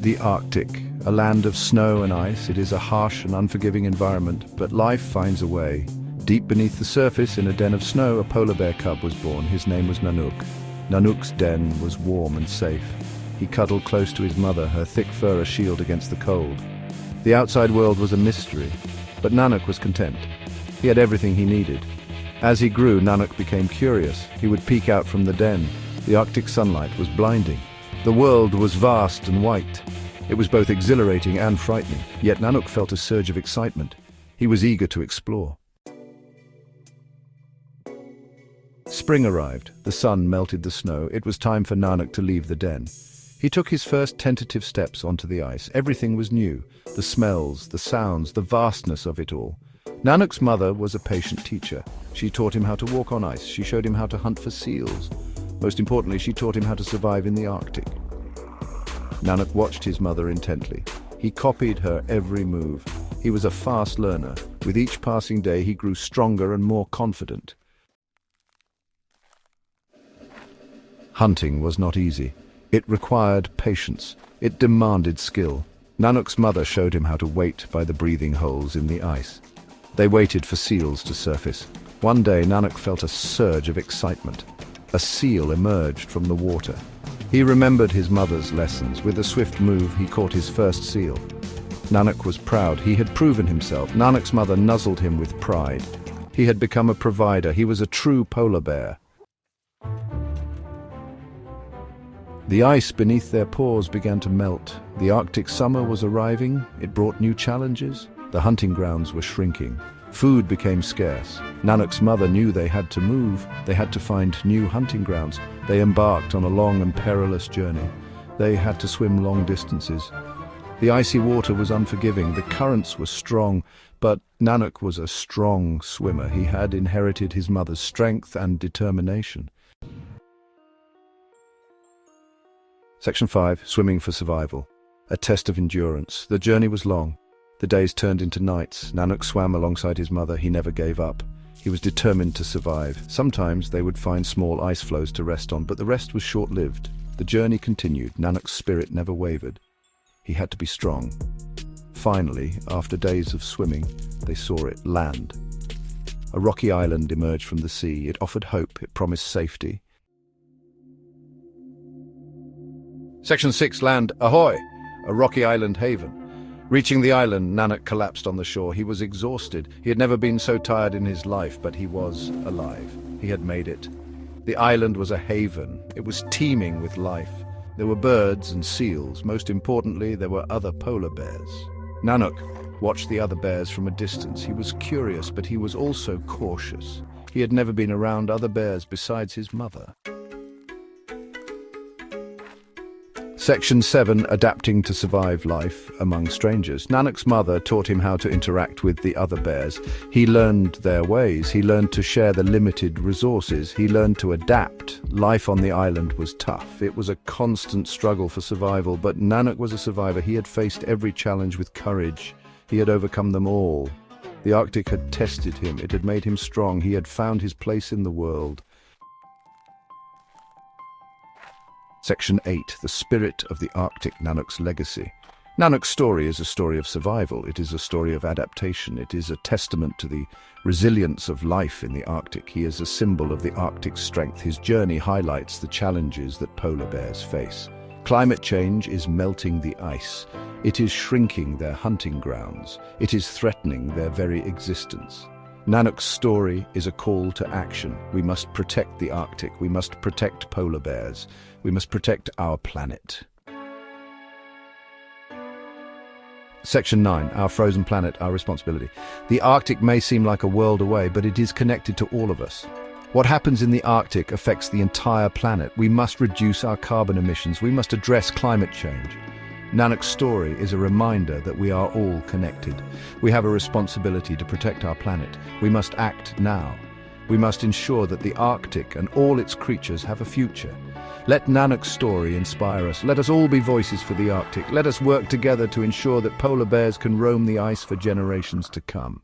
The Arctic, a land of snow and ice, it is a harsh and unforgiving environment, but life finds a way. Deep beneath the surface, in a den of snow, a polar bear cub was born. His name was Nanuk. Nanuk's den was warm and safe. He cuddled close to his mother, her thick fur a shield against the cold. The outside world was a mystery, but Nanuk was content. He had everything he needed. As he grew, Nanuk became curious. He would peek out from the den. The Arctic sunlight was blinding. The world was vast and white. It was both exhilarating and frightening, yet Nanuk felt a surge of excitement. He was eager to explore. Spring arrived. The sun melted the snow. It was time for Nanuk to leave the den. He took his first tentative steps onto the ice. Everything was new. The smells, the sounds, the vastness of it all. Nanuk's mother was a patient teacher. She taught him how to walk on ice. She showed him how to hunt for seals. Most importantly, she taught him how to survive in the Arctic. Nanuk watched his mother intently. He copied her every move. He was a fast learner. With each passing day, he grew stronger and more confident. Hunting was not easy. It required patience. It demanded skill. Nanuk's mother showed him how to wait by the breathing holes in the ice. They waited for seals to surface. One day, Nanuk felt a surge of excitement. A seal emerged from the water. He remembered his mother's lessons. With a swift move, he caught his first seal. Nanuk was proud. He had proven himself. Nanuk's mother nuzzled him with pride. He had become a provider. He was a true polar bear. The ice beneath their paws began to melt. The Arctic summer was arriving. It brought new challenges. The hunting grounds were shrinking. Food became scarce. Nanuk's mother knew they had to move. They had to find new hunting grounds. They embarked on a long and perilous journey. They had to swim long distances. The icy water was unforgiving. The currents were strong, but Nanuk was a strong swimmer. He had inherited his mother's strength and determination. Section 5. Swimming for survival. A test of endurance. The journey was long. The days turned into nights. Nanuk swam alongside his mother. He never gave up. He was determined to survive. Sometimes they would find small ice floes to rest on, but the rest was short-lived. The journey continued. Nanuk's spirit never wavered. He had to be strong. Finally, after days of swimming, they saw it land. A rocky island emerged from the sea. It offered hope. It promised safety. Section 6. Land. Ahoy! A rocky island haven. Reaching the island, Nanuk collapsed on the shore. He was exhausted. He had never been so tired in his life, but he was alive. He had made it. The island was a haven. It was teeming with life. There were birds and seals. Most importantly, there were other polar bears. Nanuk watched the other bears from a distance. He was curious, but he was also cautious. He had never been around other bears besides his mother. Section 7. Adapting to survive life among strangers. Nanuk's mother taught him how to interact with the other bears. He learned their ways. He learned to share the limited resources. He learned to adapt. Life on the island was tough. It was a constant struggle for survival, but Nanuk was a survivor. He had faced every challenge with courage. He had overcome them all. The Arctic had tested him. It had made him strong. He had found his place in the world. Section 8. The spirit of the Arctic. Nanuk's legacy. Nanuk's story is a story of survival. It is a story of adaptation. It is a testament to the resilience of life in the Arctic. He is a symbol of the Arctic's strength. His journey highlights the challenges that polar bears face. Climate change is melting the ice. It is shrinking their hunting grounds. It is threatening their very existence. Nanuk's story is a call to action. We must protect the Arctic. We must protect polar bears. We must protect our planet. Section 9. Our frozen planet, our responsibility. The Arctic may seem like a world away, but it is connected to all of us. What happens in the Arctic affects the entire planet. We must reduce our carbon emissions. We must address climate change. Nanuk's story is a reminder that we are all connected. We have a responsibility to protect our planet. We must act now. We must ensure that the Arctic and all its creatures have a future. Let Nanuk's story inspire us. Let us all be voices for the Arctic. Let us work together to ensure that polar bears can roam the ice for generations to come.